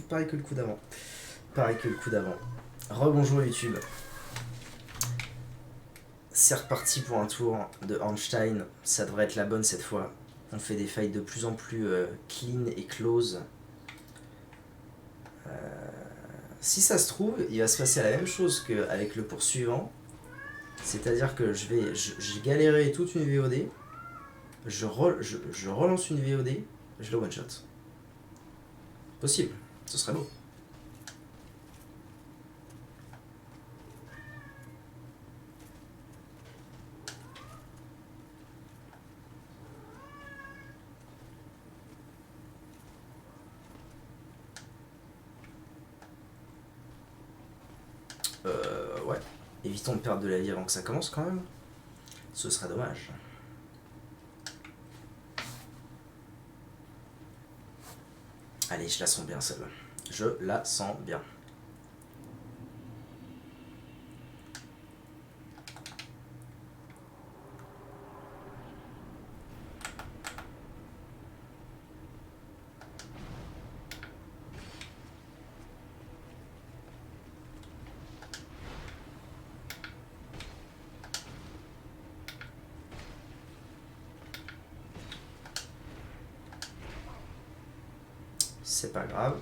pareil que le coup d'avant. Pareil que le coup d'avant. Rebonjour YouTube. C'est reparti pour un tour de Ornstein. Ça devrait être la bonne cette fois. On fait des fights de plus en plus clean et close. Si ça se trouve, il va se passer la même chose qu'avec le poursuivant. C'est-à-dire que j'ai galéré toute une VOD. Je relance une VOD. Je le one-shot. Possible. Ce serait beau. Ouais. Évitons de perdre de la vie avant que ça commence quand même. Ce serait dommage. Allez, je la sens bien celle-là. Je la sens bien. C'est pas grave.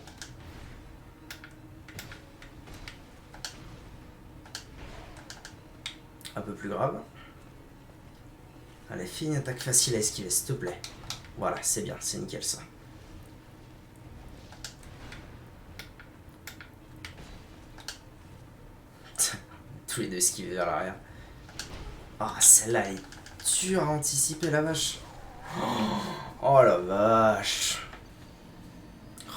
Un peu plus grave. Allez, fais une attaque facile à esquiver, s'il te plaît. Voilà, c'est bien, c'est nickel ça. Tous les deux esquivés vers l'arrière. Ah, celle-là, elle est dure à anticiper, la vache. Oh la vache.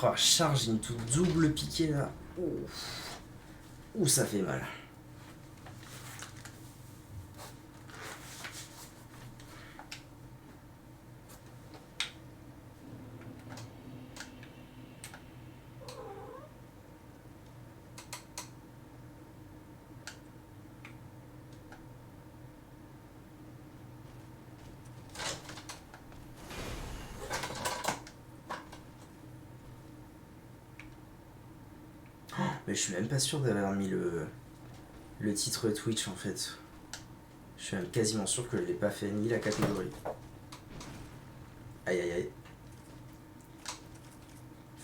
Oh, charge une toute double piquée là. Ouh, ça fait mal. Mais je suis même pas sûr d'avoir mis le titre Twitch en fait. Je suis même quasiment sûr que je l'ai pas fait, ni la catégorie. Aïe aïe aïe.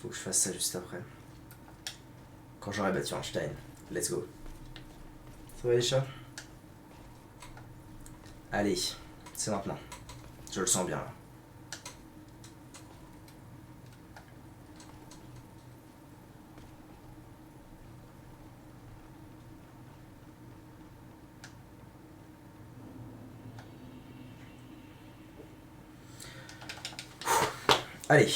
Faut que je fasse ça juste après. Quand j'aurai battu Einstein. Let's go. Ça va les chats? Allez, c'est maintenant. Je le sens bien là. Allez.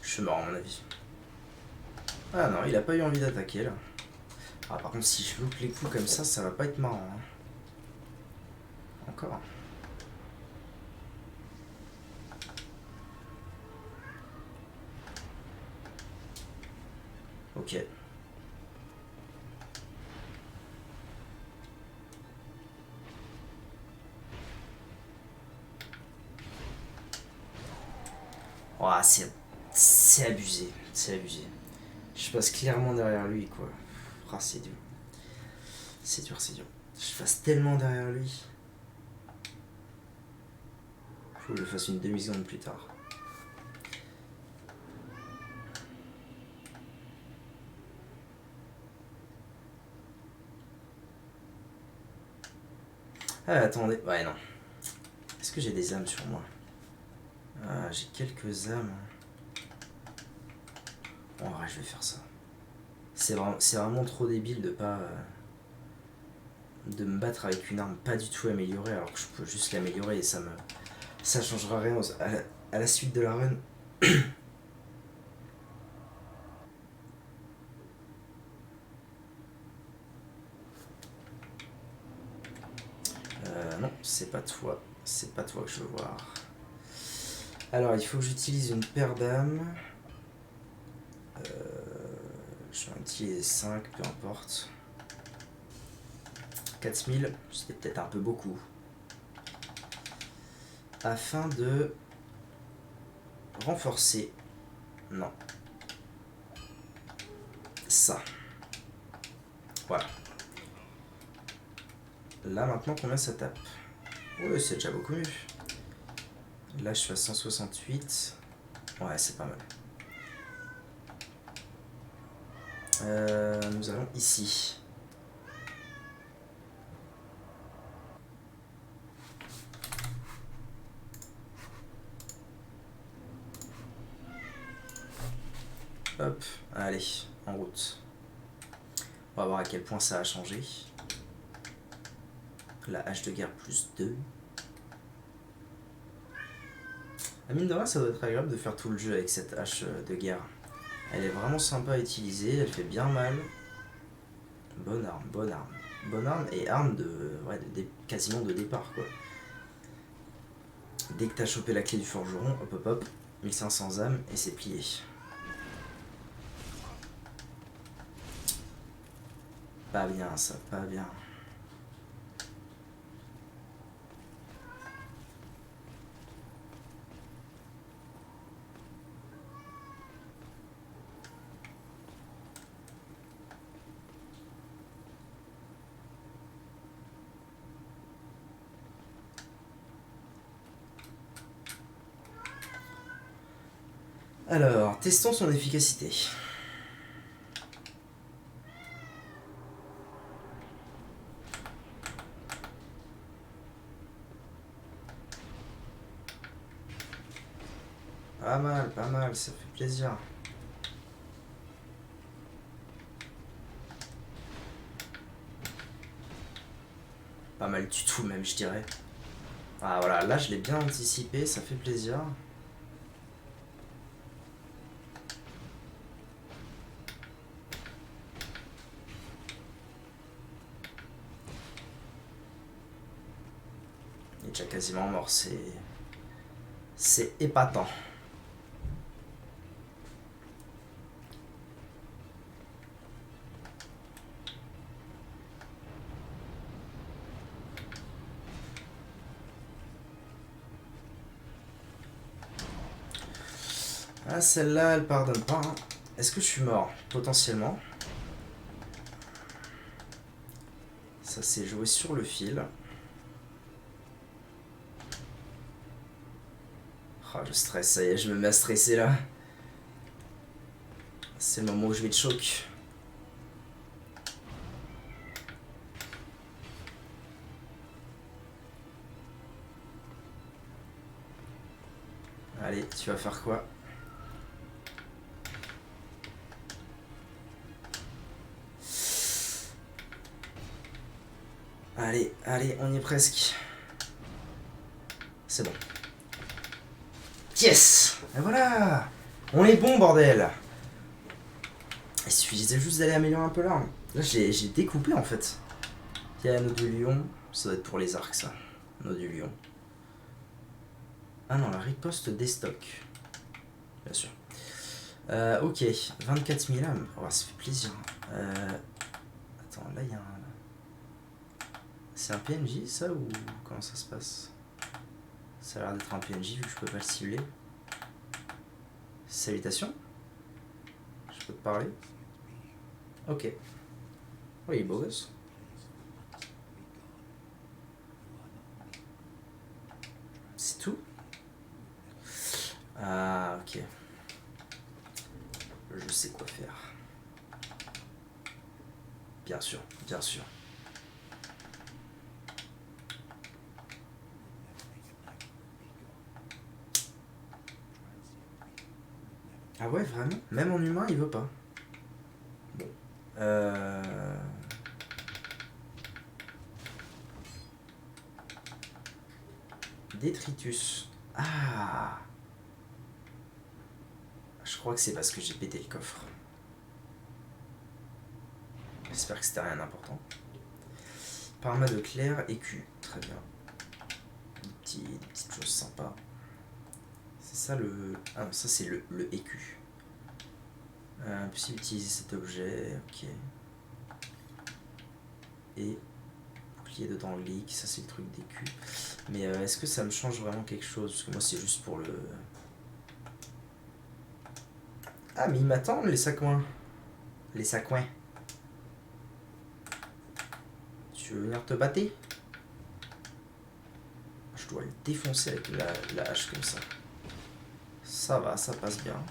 Je suis mort à mon avis. Ah non, il a pas eu envie d'attaquer là. Ah par contre si je loupe les coups comme ça va pas être marrant. Hein. Encore. Ok. Oh, c'est abusé. C'est abusé. Je passe clairement derrière lui quoi. Ah c'est dur. C'est dur, c'est dur. Je passe tellement derrière lui. Faut que je le fasse une demi-seconde plus tard. Ah attendez. Ouais non. Est-ce que j'ai des âmes sur moi? Ah j'ai quelques âmes. Bon, en vrai je vais faire ça. C'est vraiment trop débile de pas... de me battre avec une arme pas du tout améliorée alors que je peux juste l'améliorer et ça changera rien à la suite de la run. non, c'est pas toi. C'est pas toi que je veux voir. Alors, il faut que j'utilise une paire d'âmes. Je vais en utiliser 5, peu importe. 4000, c'était peut-être un peu beaucoup. Afin de renforcer. Non. Ça. Voilà. Là, maintenant, combien ça tape? Ouais, c'est déjà beaucoup mieux. Là, je suis à 168. Ouais, c'est pas mal. Nous allons ici. Hop, allez, en route. On va voir à quel point ça a changé. La hache de guerre plus 2. À mine de rien, ça doit être agréable de faire tout le jeu avec cette hache de guerre. Elle est vraiment sympa à utiliser, elle fait bien mal. Bonne arme, bonne arme. Bonne arme et arme quasiment de départ, quoi. Dès que t'as chopé la clé du forgeron, hop hop hop, 1500 âmes et c'est plié. Pas bien ça, pas bien. Alors, testons son efficacité. Pas mal, ça fait plaisir. Pas mal du tout même, je dirais. Ah voilà, là je l'ai bien anticipé, ça fait plaisir. Il est déjà quasiment mort, c'est épatant. Ah, celle-là, elle pardonne pas. Hein. Est-ce que je suis mort? Potentiellement. Ça s'est joué sur le fil. Oh, je stresse, ça y est, je me mets à stresser là. C'est le moment où je vais te choc. Allez, tu vas faire quoi? Allez, allez, on y est presque. C'est bon. Yes! Et voilà! On est bon, bordel! Il suffisait juste d'aller améliorer un peu l'arme. Là, j'ai découpé en fait. Il y a l'anneau du lion. Ça doit être pour les arcs, ça. Anneau du lion. Ah non, la riposte des stocks. Bien sûr. Ok, 24 000 âmes. Oh, ça fait plaisir. Attends, là, il y a un... C'est un PNJ, ça, ou comment ça se passe? Ça a l'air d'être un PNJ, vu que je peux pas le cibler. Salutations. Je peux te parler? Ok. Oui, il est beau gosse. C'est tout? Ah, ok. Je sais quoi faire. Bien sûr, bien sûr. Ah ouais, vraiment? Même en humain, il veut pas. Bon. Détritus. Ah! Je crois que c'est parce que j'ai pété le coffre. J'espère que c'était rien d'important. Parma de Claire, écu. Très bien. des petites choses sympas. C'est ça le... Ah non, ça c'est le écu. Possible d'utiliser cet objet, ok. Et bouclier de dents leak, ça c'est le truc d'écu. Mais est-ce que ça me change vraiment quelque chose? Parce que moi c'est juste pour le... Ah mais ils m'attendent les sacouins. Les sacouins. Tu veux venir te battre? Je dois le défoncer avec la hache comme ça. Ça va, ça passe bien.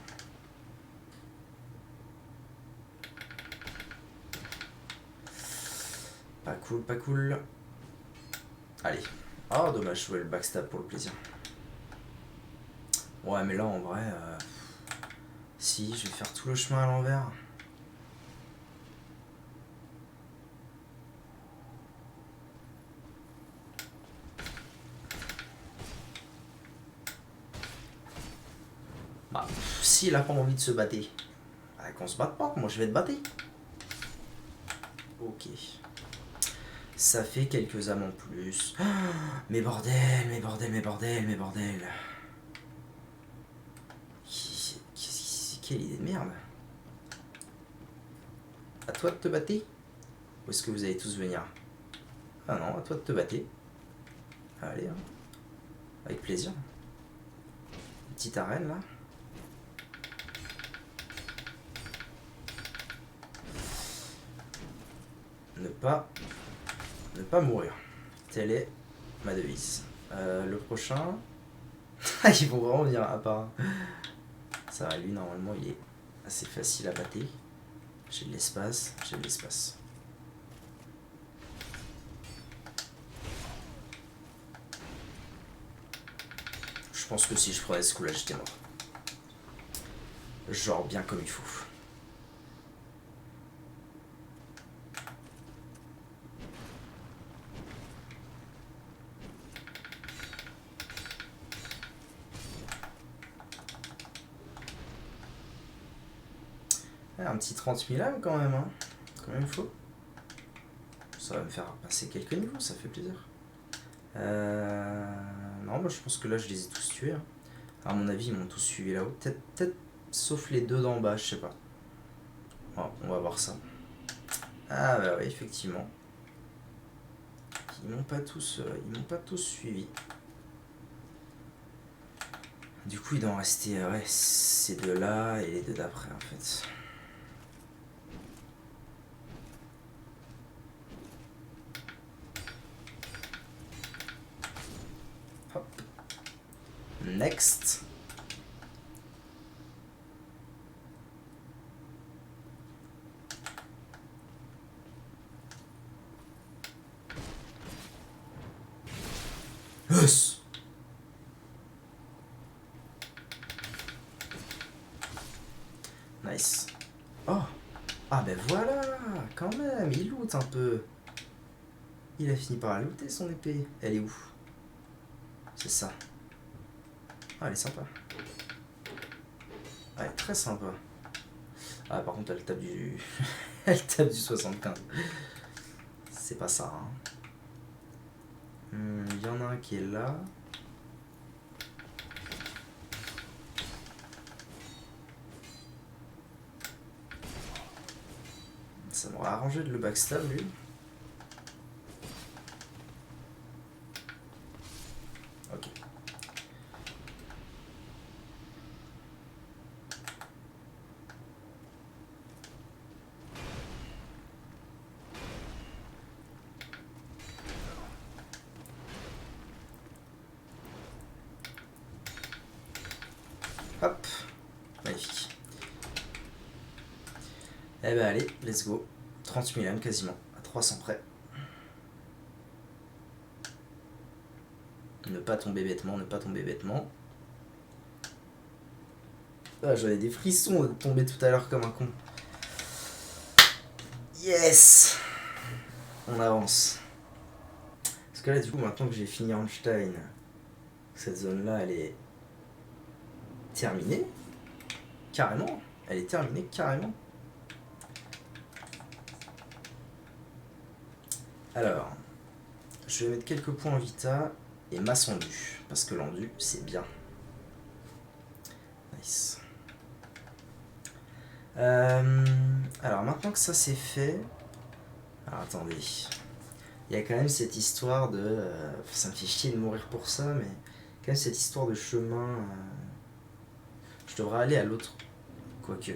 Pas cool, pas cool. Allez. Oh, dommage, je jouais le backstab pour le plaisir. Ouais, mais là, en vrai... Si, je vais faire tout le chemin à l'envers. Bah, s'il a pas envie de se battre, bah, qu'on se batte pas, moi je vais te battre. Ok. Ça fait quelques âmes en plus. Oh, mais bordel, mais bordel, mais bordel, mais bordel. Quelle idée de merde. À toi de te battre? Ou est-ce que vous allez tous venir? Ah non, à toi de te battre. Allez, hein. Avec plaisir. Petite arène là. Ne pas mourir. Telle est ma devise. Le prochain... Ils vont vraiment venir à part. Ça va, lui normalement il est assez facile à battre. J'ai de l'espace, j'ai de l'espace. Je pense que si je prenais ce coup là j'étais mort. Genre bien comme il faut. Un petit 30 000 âmes quand même, hein. Quand même faut. Ça va me faire passer quelques niveaux, ça fait plaisir. Non, moi je pense que là je les ai tous tués. Hein. À mon avis, ils m'ont tous suivi là-haut. Peut-être sauf les deux d'en bas, je sais pas. Bon, on va voir ça. Ah bah oui, effectivement. Ils m'ont pas tous suivi. Du coup, il doit en rester ouais, ces deux-là et les deux d'après en fait. Hop. Next. Yes. Nice. Oh. Ah ben voilà, quand même, il loot un peu. Il a fini par looter son épée. Elle est où? C'est ça. Ah, elle est sympa. Ah, elle est très sympa. Ah, par contre, elle tape du... elle tape du 75. C'est pas ça, hein. Il y en a un qui est là. Ça m'aurait arrangé de le backstab, lui. Ok. Hop. Magnifique. Eh ben allez, let's go. 30 000 âmes quasiment, à 300 près. Ne pas tomber bêtement, ne pas tomber bêtement. Ah, j'avais des frissons de tomber tout à l'heure comme un con. Yes. On avance. Parce que là, du coup, maintenant que j'ai fini Einstein, cette zone-là, elle est terminée. Carrément. Elle est terminée, carrément. Alors, je vais mettre quelques points en vita. et maçondu. Parce que l'endu, c'est bien. Nice. Alors maintenant que ça c'est fait... Alors attendez. Il y a quand même cette histoire de... ça me fait chier de mourir pour ça, mais... Quand même cette histoire de chemin... je devrais aller à l'autre... Quoique...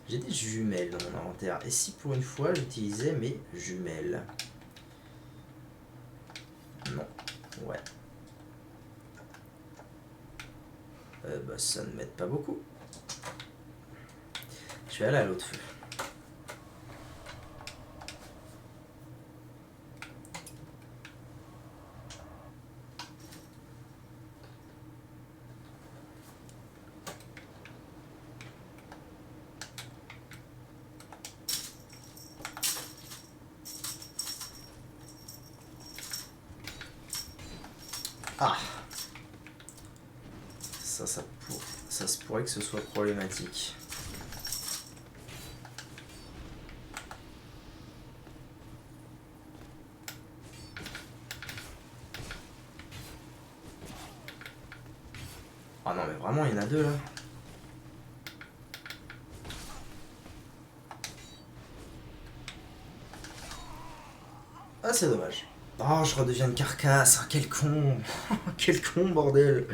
J'ai des jumelles dans mon inventaire. Et si pour une fois j'utilisais mes jumelles? Non. Ouais. Bah ça ne m'aide pas beaucoup. Je vais aller à l'autre feu. Ah, ça se pourrait que ce soit problématique. Ah non mais vraiment il y en a deux là. Ah c'est dommage. Oh je redeviens une carcasse, quel con. Quel con bordel.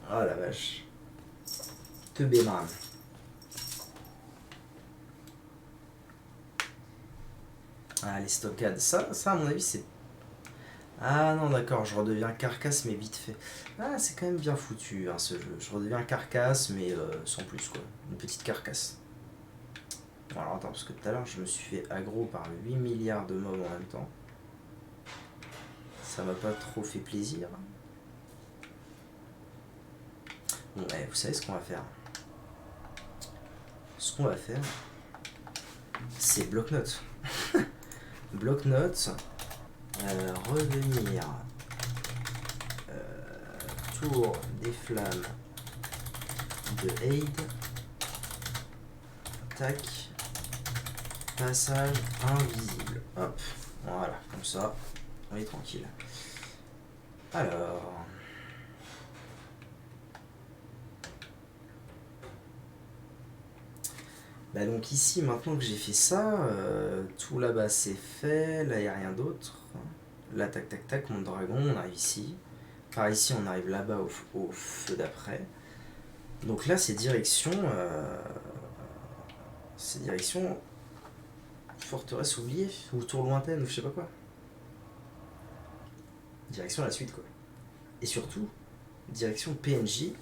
Ah la vache. Teubé man. Ah les stockades, ça à mon avis c'est... Ah non d'accord, je redeviens carcasse mais vite fait. Ah c'est quand même bien foutu hein, ce jeu. Je redeviens carcasse mais sans plus quoi. Une petite carcasse. Bon alors attends parce que tout à l'heure je me suis fait aggro par 8 milliards de mobs en même temps. Ça m'a pas trop fait plaisir. Bon vous savez ce qu'on va faire. Ce qu'on va faire c'est bloc-notes. Bloc-notes. Revenir. Tour des flammes de Aid. Tac. Passage invisible. Hop. Voilà, comme ça. On est tranquille. Alors. Bah donc ici, maintenant que j'ai fait ça, tout là-bas c'est fait. Là, il n'y a rien d'autre. Là, tac, tac, tac, mon dragon, on arrive ici. Par ici, on arrive là-bas au feu d'après. Donc là, c'est direction... c'est direction... forteresse oubliée, ou tour lointaine, ou je sais pas quoi. Direction la suite, quoi. Et surtout, direction PNJ,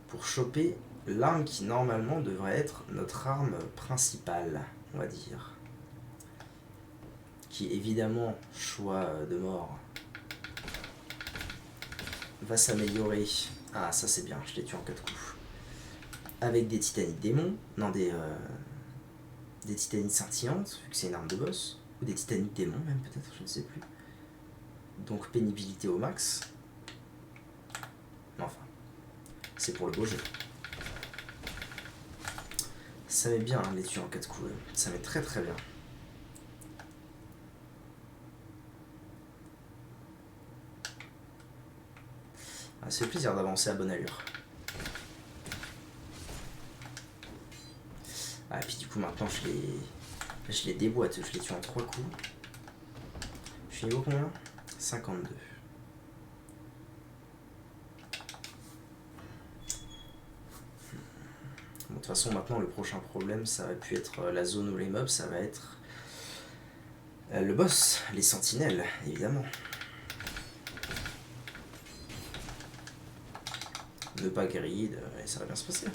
pour choper l'arme qui, normalement, devrait être notre arme principale, on va dire. Qui, évidemment, choix de mort, va s'améliorer. Ah, ça c'est bien, je l'ai tué en 4 coups. Avec des titanites démons, non des titanites scintillantes, vu que c'est une arme de boss, ou des titanites démons même peut-être, je ne sais plus. Donc pénibilité au max. Mais enfin, c'est pour le beau jeu. Ça met bien hein, les tuer en 4 coups, ça met très très bien. Ah, ça fait plaisir d'avancer à bonne allure. Ah, et puis du coup maintenant je les déboîte, je les tue en 3 coups. Je suis niveau combien? 52. Bon, de toute façon maintenant le prochain problème ça va plus être la zone où les mobs, ça va être le boss, les sentinelles évidemment. Ne pas grid et ça va bien se passer.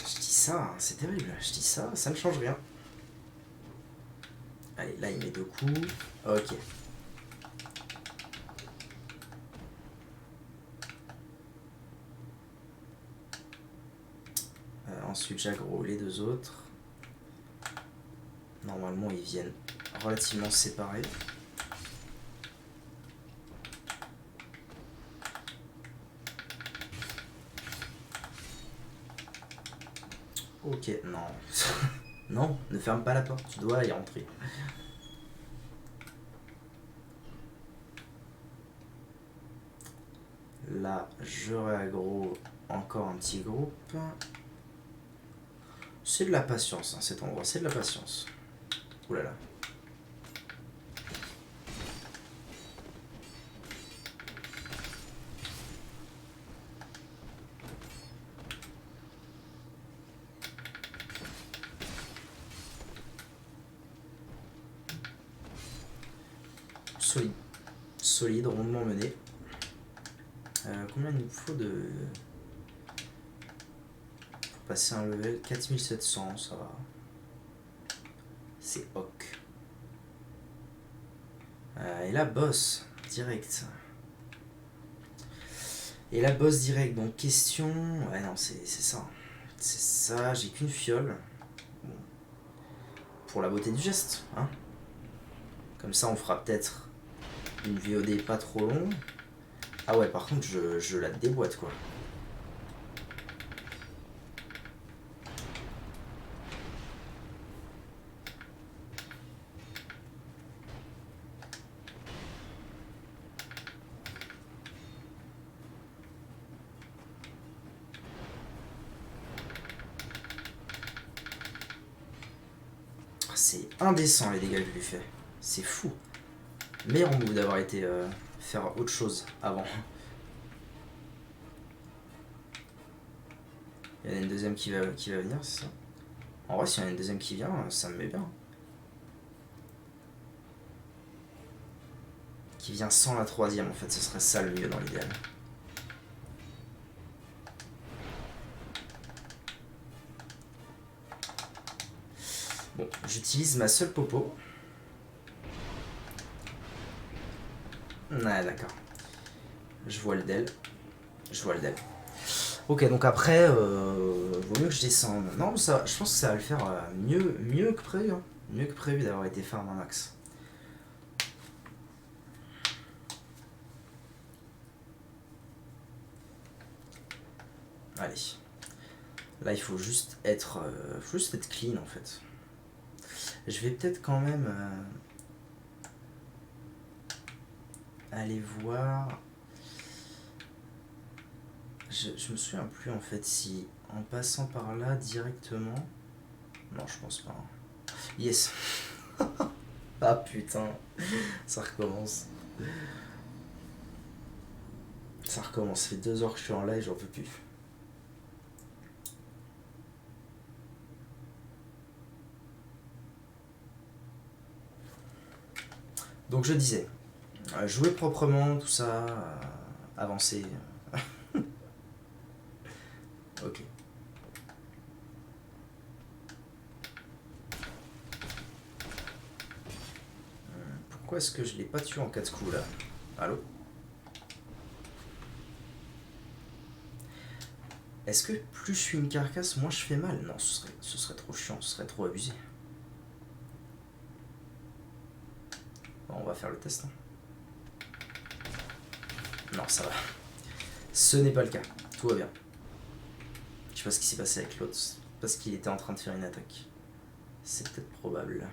Je dis ça, hein, c'est terrible, je dis ça, ça ne change rien. Allez, là il met 2 coups. Ok. Ensuite j'aggro les 2 autres. Normalement ils viennent relativement séparés. Ok, non. Non, ne ferme pas la porte, tu dois y rentrer. Là, je réaggro encore un petit groupe. C'est de la patience, hein, cet endroit, c'est de la patience. Ouh là là. Solide. Solide, rondement mené. Combien il nous faut de... pour passer un level? 4700, ça va. C'est ok. Et la boss, direct. Et la boss direct, donc question... Ouais non, c'est ça. C'est ça, j'ai qu'une fiole. Bon. Pour la beauté du geste, hein. Comme ça, on fera peut-être une VOD pas trop longue. Ah ouais, par contre, je la déboîte, quoi. C'est indécent les dégâts que je lui fais. C'est fou. Meilleur move d'avoir été faire autre chose avant. Il y en a une deuxième qui va venir, c'est ça? En vrai, s'il y en a une deuxième qui vient, ça me met bien. Qui vient sans la troisième, en fait, ce serait ça le mieux dans l'idéal. Bon, j'utilise ma seule popo. Ouais, d'accord. Je vois le del. Je vois le del. Ok, donc après, vaut mieux que je descende. Non, ça, je pense que ça va le faire mieux que prévu. Hein. Mieux que prévu d'avoir été farm un max. Allez. Là, il faut juste être clean en fait. Je vais peut-être quand même aller voir. Je me souviens plus en fait si en passant par là directement. Non, je pense pas. Yes. Ah putain, ça recommence. Ça recommence. Ça fait 2 heures que je suis en live, j'en peux plus. Donc je disais, jouer proprement, tout ça, avancer. Ok. Pourquoi est-ce que je l'ai pas tué en 4 coups là? Allô? Est-ce que plus je suis une carcasse, moins je fais mal? Non, ce serait trop chiant, ce serait trop abusé. Bon, on va faire le test. Hein. Non, ça va. Ce n'est pas le cas. Tout va bien. Je sais pas ce qui s'est passé avec l'autre. Parce qu'il était en train de faire une attaque. C'est peut-être probable.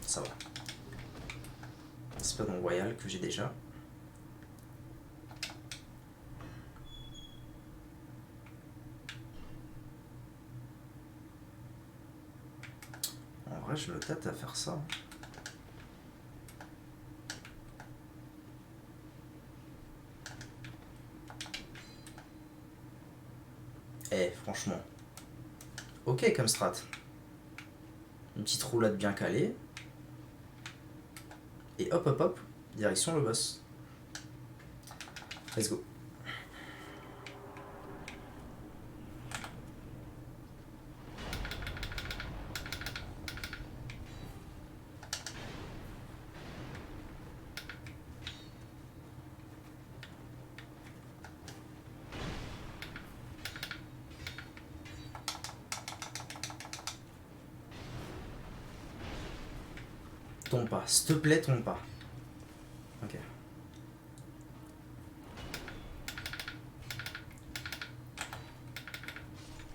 Ça va. C'est pas dans Royal que j'ai déjà. En vrai, je me tâte à faire ça. Eh, franchement. Ok comme strat. Une petite roulade bien calée. Et hop hop hop, direction le boss. Let's go. Tombe pas, s'il te plaît, tombe pas. Ok.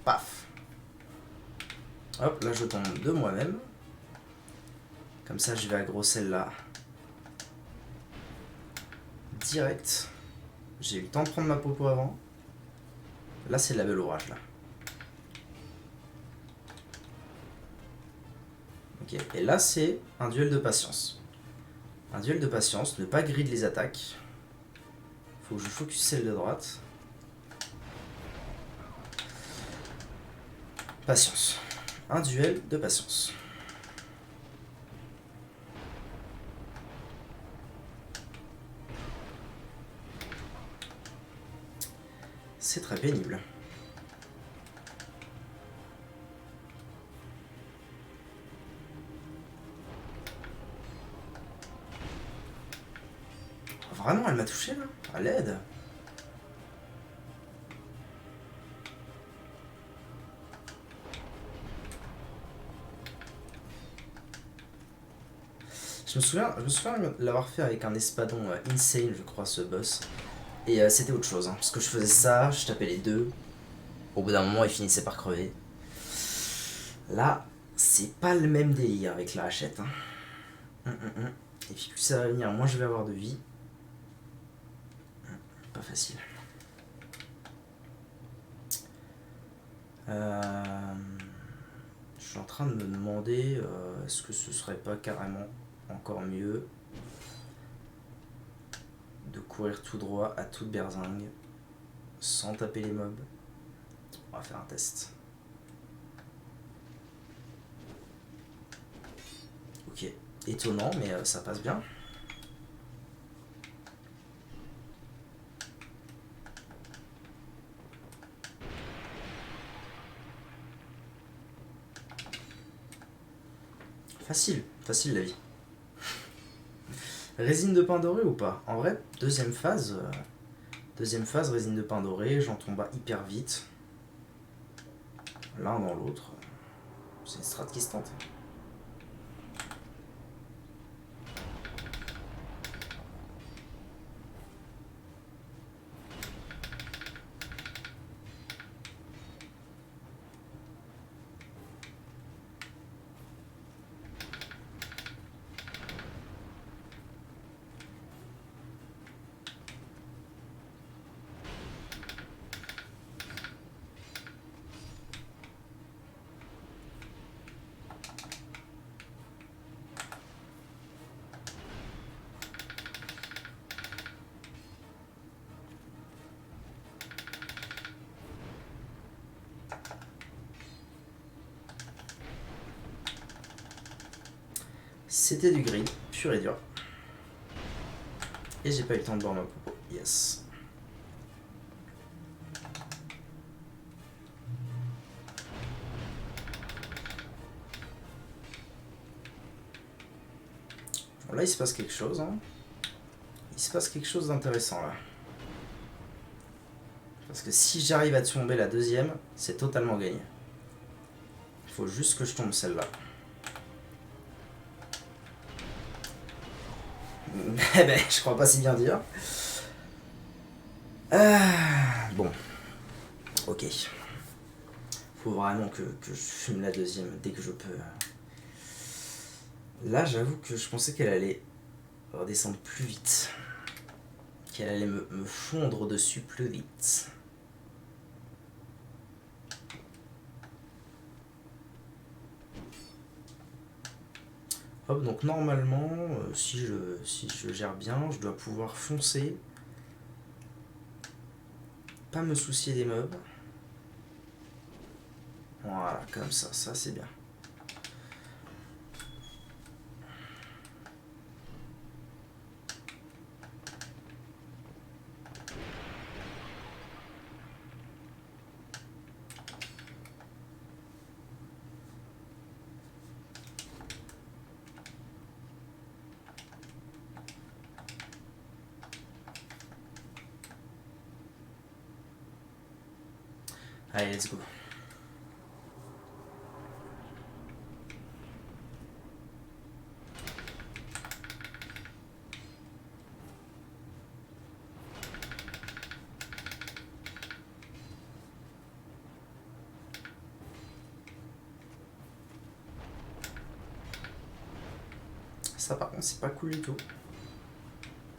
Paf. Hop, là je tombe de moi-même. Comme ça, je vais aggro celle-là. Direct. J'ai eu le temps de prendre ma popo avant. Là, c'est de la belle ouvrage, là. Ok, et là, c'est un duel de patience. Un duel de patience, ne pas grid les attaques. Faut que je focus celle de droite. Patience. Un duel de patience. C'est très pénible. Vraiment, elle m'a touché là? À l'aide. Je me souviens l'avoir fait avec un espadon insane, je crois, ce boss. Et c'était autre chose, hein, parce que je faisais ça, je tapais les deux. Au bout d'un moment, il finissait par crever. Là, c'est pas le même délire avec la hachette. Hein. Et puis plus ça va venir, moins je vais avoir de vie. Pas facile. Je suis en train de me demander est-ce que ce serait pas carrément encore mieux de courir tout droit à toute berzingue sans taper les mobs. On va faire un test. Ok, étonnant mais ça passe bien. Facile la vie. Résine de pain doré ou pas? En vrai, deuxième phase, résine de pain doré, j'en tombe hyper vite. L'un dans l'autre, c'est une strat qui se tente. C'était du grid, pur et dur. Et j'ai pas eu le temps de boire ma popo. Yes. Bon, là, il se passe quelque chose. Hein. Il se passe quelque chose d'intéressant là. Parce que si j'arrive à tomber la deuxième, c'est totalement gagné. Il faut juste que je tombe celle-là. Eh ben, je crois pas si bien dire. Bon. Ok. Faut vraiment que je fume la deuxième dès que je peux. Là, j'avoue que je pensais qu'elle allait redescendre plus vite. Qu'elle allait me fondre dessus plus vite. Hop, donc normalement, si je gère bien, je dois pouvoir foncer. Pas me soucier des mobs. Voilà, comme ça c'est bien. Allez, let's go. Ça par contre c'est pas cool du tout.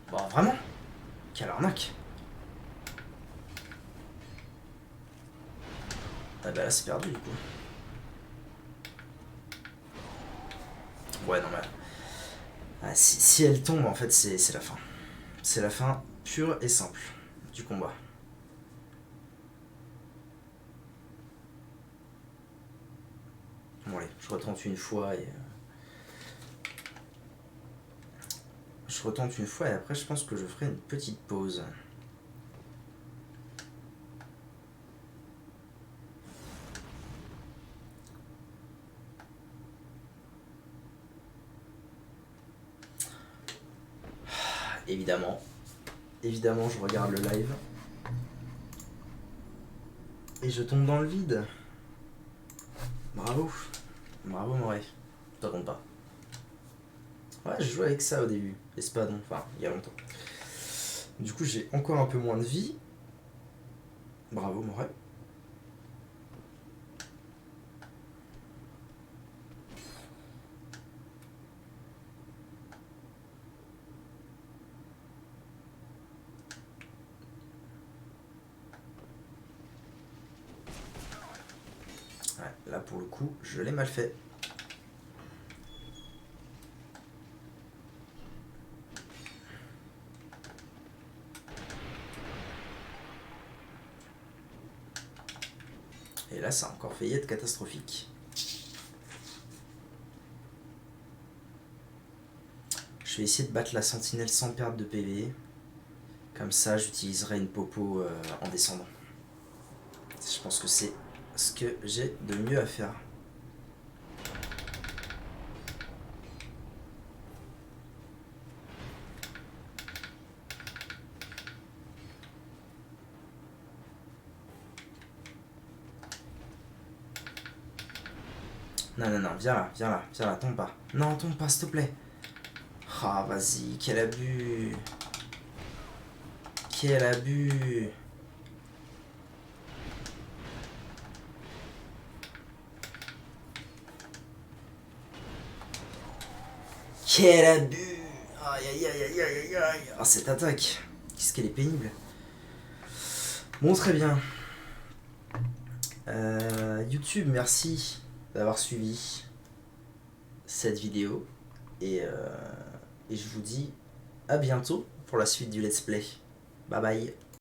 Bon vraiment. Quelle arnaque. Ah bah là c'est perdu du coup. Ouais non mais... Ah, si elle tombe en fait c'est la fin. C'est la fin pure et simple du combat. Bon allez, je retente une fois et... Je retente une fois et après je pense que je ferai une petite pause. Évidemment. Évidemment je regarde le live. Et je tombe dans le vide. Bravo. Bravo Morey. Ça compte pas. Ouais, je jouais avec ça au début. Espadon, enfin, il y a longtemps. Du coup, j'ai encore un peu moins de vie. Bravo Morey. Ouais, là pour le coup, je l'ai mal fait. Et là, ça a encore failli être catastrophique. Je vais essayer de battre la sentinelle sans perte de PV. Comme ça, j'utiliserai une popo en descendant. Je pense que c'est ce que j'ai de mieux à faire. Non, non, non, viens là, viens là, viens là, tombe pas. Non, tombe pas, s'il te plaît. Ah, vas-y, quel abus. Quel abus. Quel abus. Aïe, aïe, aïe, aïe, aïe, aïe. Ah, cette attaque. Qu'est-ce qu'elle est pénible. Bon, très bien. YouTube, merci d'avoir suivi cette vidéo. Et je vous dis à bientôt pour la suite du let's play. Bye bye.